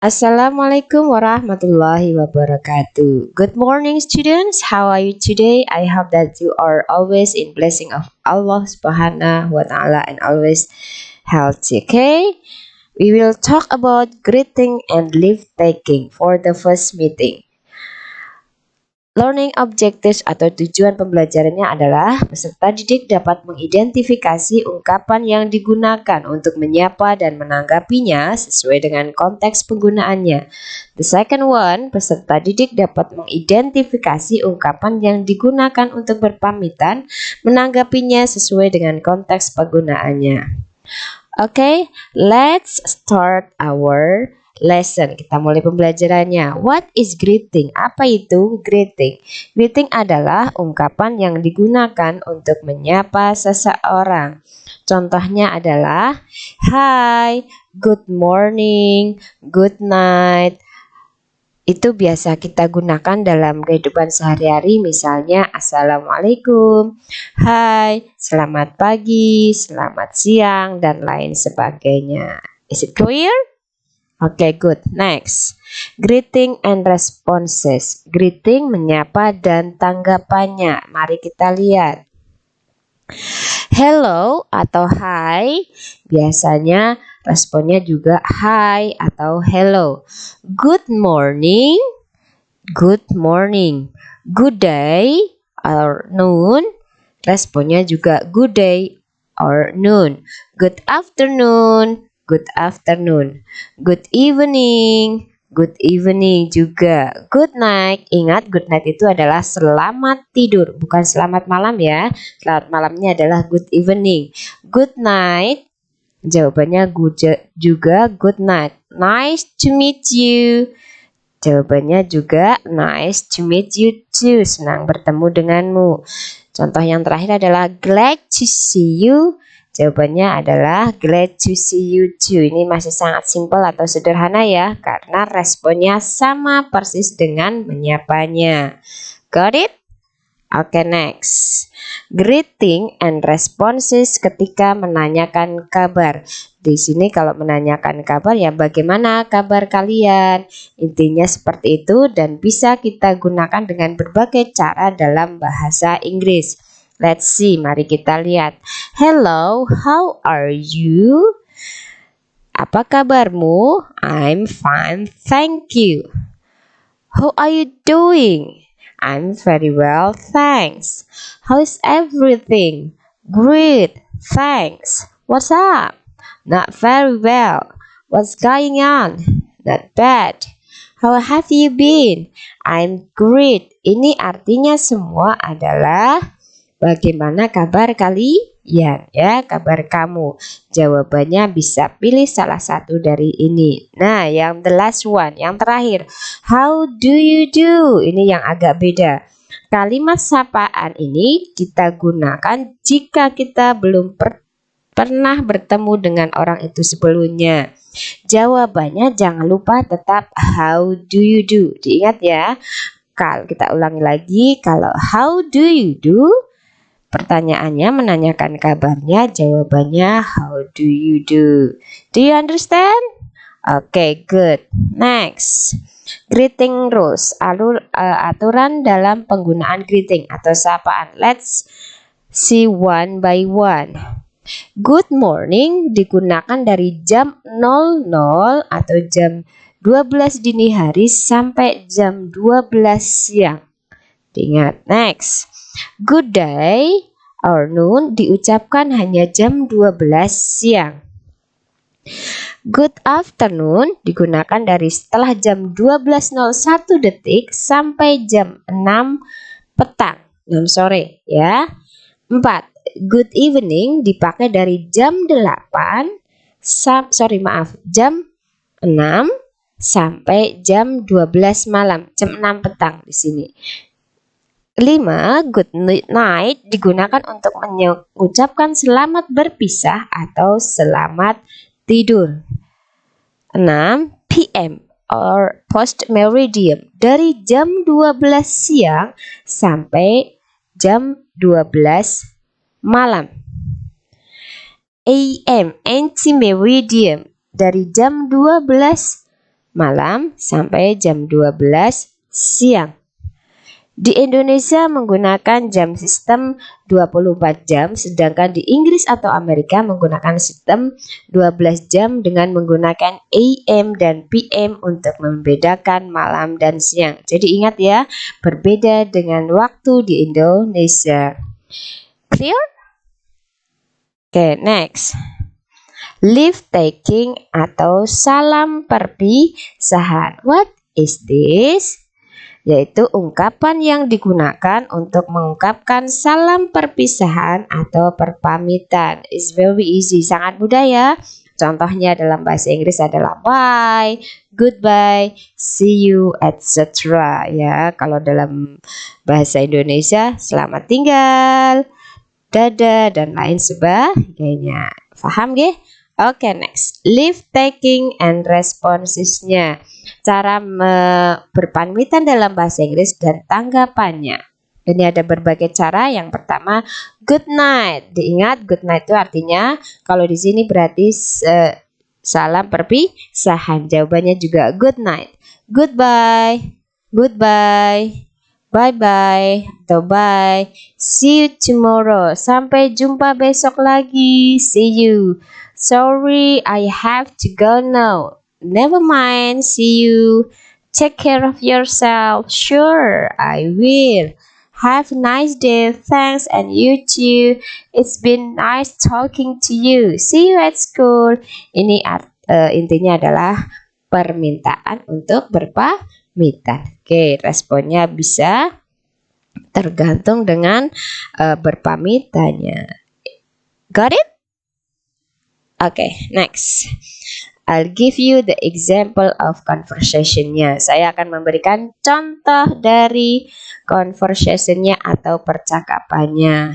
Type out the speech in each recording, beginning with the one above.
Assalamualaikum warahmatullahi wabarakatuh. Good morning, students. How are you today? I hope that you are always in blessing of Allah Subhanahu wa Ta'ala and always healthy. Okay, we will talk about greeting and leave taking for the first meeting. Learning objectives atau tujuan pembelajarannya adalah peserta didik dapat mengidentifikasi ungkapan yang digunakan untuk menyapa dan menanggapinya sesuai dengan konteks penggunaannya. The second one, peserta didik dapat mengidentifikasi ungkapan yang digunakan untuk berpamitan, menanggapinya sesuai dengan konteks penggunaannya. Okay, let's start our lesson. Kita mulai pembelajarannya. What is greeting? Apa itu greeting? Greeting adalah ungkapan yang digunakan untuk menyapa seseorang. Contohnya adalah hi, good morning, good night. Itu biasa kita gunakan dalam kehidupan sehari-hari, misalnya assalamualaikum, hai, selamat pagi, selamat siang, dan lain sebagainya. Is it clear? Okay, good. Next, greeting and responses. Greeting menyapa dan tanggapannya. Mari kita lihat. Hello atau hi, biasanya responnya juga hi atau hello. Good morning, good morning. Good day or noon, responnya juga good day or noon. Good afternoon, good afternoon. Good evening, good evening juga. Good night. Ingat, good night itu adalah selamat tidur, bukan selamat malam ya. Selamat malamnya adalah good evening. Good night, jawabannya juga good night. Nice to meet you. Jawabannya juga nice to meet you too. Senang bertemu denganmu. Contoh yang terakhir adalah glad to see you. Jawabannya adalah glad to see you too. Ini masih sangat simpel atau sederhana ya, karena responnya sama persis dengan menyapanya. Got it? Okay, next. Greeting and responses ketika menanyakan kabar. Di sini kalau menanyakan kabar ya bagaimana kabar kalian? Intinya seperti itu dan bisa kita gunakan dengan berbagai cara dalam bahasa Inggris. Let's see, mari kita lihat. Hello, how are you? Apa kabarmu? I'm fine, thank you. How are you doing? I'm very well, thanks. How is everything? Great, thanks. What's up? Not very well. What's going on? Not bad. How have you been? I'm great. Ini artinya semua adalah bagaimana kabar kalian ya, kabar kamu. Jawabannya bisa pilih salah satu dari ini. Nah, yang the last one, yang terakhir. How do you do? Ini yang agak beda. Kalimat sapaan ini kita gunakan jika kita belum pernah bertemu dengan orang itu sebelumnya. Jawabannya jangan lupa tetap how do you do. Diingat ya. Kalau kita ulangi lagi, kalau how do you do? Pertanyaannya menanyakan kabarnya, jawabannya how do you do? Do you understand? Okay, good. Next, greeting rules, aturan dalam penggunaan greeting atau sapaan. Let's see one by one. Good morning digunakan dari jam 00 atau jam 12 dini hari sampai jam 12 siang. Ingat, next. Good day or noon diucapkan hanya jam 12 siang. Good afternoon digunakan dari setelah jam 12.01 detik sampai jam 6 petang, 6 sore ya. 4. Good evening dipakai dari jam 8 jam 6 sampai jam 12 malam, jam 6 petang di sini. 5. Good night digunakan untuk mengucapkan selamat berpisah atau selamat tidur. 6. PM or post meridian dari jam 12 siang sampai jam 12 malam. AM anti meridian dari jam 12 malam sampai jam 12 siang. Di Indonesia menggunakan jam sistem 24 jam, sedangkan di Inggris atau Amerika menggunakan sistem 12 jam dengan menggunakan AM dan PM untuk membedakan malam dan siang. Jadi ingat ya, berbeda dengan waktu di Indonesia. Clear? Oke, next. Leave taking atau salam perpisahan. What is this? Yaitu ungkapan yang digunakan untuk mengungkapkan salam perpisahan atau perpamitan. It's very easy, sangat mudah ya. Contohnya dalam bahasa Inggris adalah bye, goodbye, see you, etc. Ya, kalau dalam bahasa Indonesia selamat tinggal, dadah, dan lain sebagainya. Paham gak? Oke, next. Leave taking and responsesnya. Cara berpamitan dalam bahasa Inggris dan tanggapannya. Ini ada berbagai cara. Yang pertama, good night. Diingat, good night itu artinya kalau di sini berarti salam perpisahan. Jawabannya juga good night. Goodbye. Goodbye. Bye-bye atau bye. See you tomorrow. Sampai jumpa besok lagi. See you. Sorry, I have to go now. Never mind. See you. Take care of yourself. Sure, I will. Have a nice day. Thanks, and you too. It's been nice talking to you. See you at school. Ini intinya adalah permintaan untuk berpamitan. Oke, responnya bisa tergantung dengan berpamitannya. Got it? Okay, next. I'll give you the example of conversationnya. Saya akan memberikan contoh dari conversationnya atau percakapannya.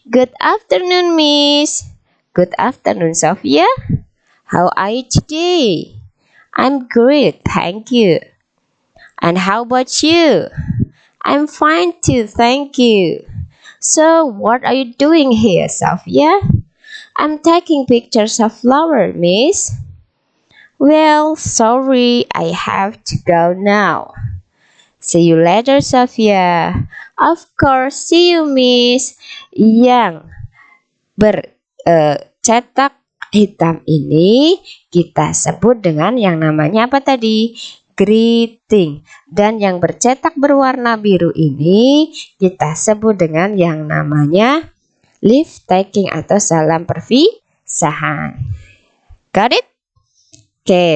Good afternoon, Miss. Good afternoon, Sophia. How are you today? I'm great, thank you. And how about you? I'm fine too, thank you. So, what are you doing here, Sophia? I'm taking pictures of flowers, miss. Well, sorry, I have to go now. See you later, Sophia. Of course, see you, miss. Yang bercetak hitam ini kita sebut dengan yang namanya apa tadi? Greeting. Dan yang bercetak berwarna biru ini kita sebut dengan yang namanya leave taking atau salam perpisahan. Got it? Oke.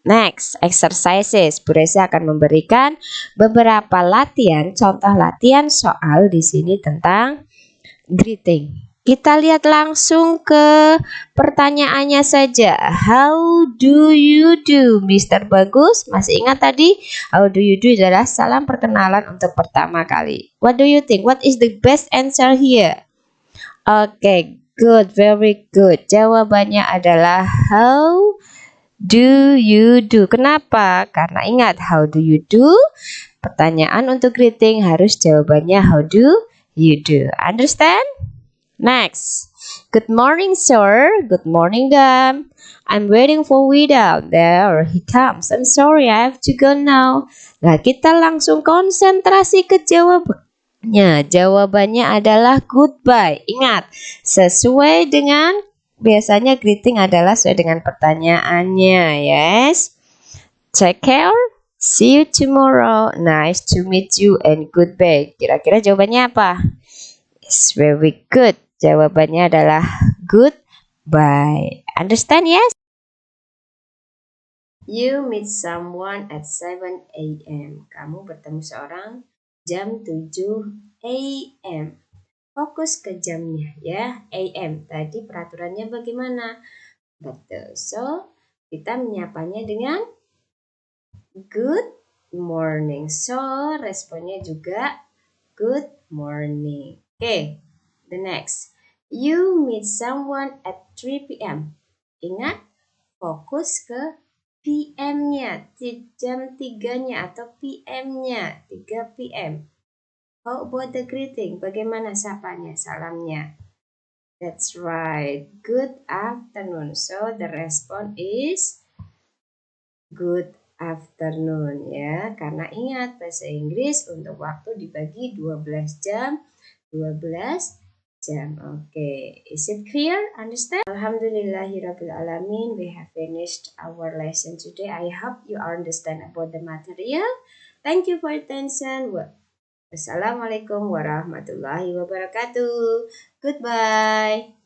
Next, exercises. Bu Reza akan memberikan beberapa latihan, contoh latihan soal di sini tentang greeting. Kita lihat langsung ke pertanyaannya saja. How do you do, Mr. Bagus? Masih ingat tadi? How do you do adalah salam perkenalan untuk pertama kali. What do you think? What is the best answer here? Oke, good, very good. Jawabannya adalah how do you do. Kenapa? Karena ingat, how do you do? Pertanyaan untuk greeting harus jawabannya how do you do. Understand? Next. Good morning, sir. Good morning, Dam. I'm waiting for Wida. There he comes. I'm sorry, I have to go now. Nah, kita langsung konsentrasi ke jawabannya. Jawabannya adalah goodbye. Ingat, sesuai dengan biasanya greeting adalah sesuai dengan pertanyaannya. Yes. Take care. See you tomorrow. Nice to meet you and goodbye. Kira-kira jawabannya apa? It's very good. Jawabannya adalah goodbye. Understand, yes? You meet someone at 7 a.m. Kamu bertemu seorang jam 7 a.m. Fokus ke jamnya ya, a.m. Tadi peraturannya bagaimana? Betul. So, kita menyapanya dengan good morning. So, responnya juga good morning. Okay, the next. You meet someone at 3 p.m. Ingat, fokus ke PM-nya, jam 3-nya atau PM-nya, 3 p.m. How about the greeting? Bagaimana sapanya, salamnya? That's right. Good afternoon. So the response is good afternoon ya. Karena ingat bahasa Inggris untuk waktu dibagi 12 jam, 12 jam. Oke, is it clear? Understand? Alhamdulillahirabbil alamin, we have finished our lesson today. I hope you understand about the material. Thank you for attention. Wassalamualaikum warahmatullahi wabarakatuh. Goodbye.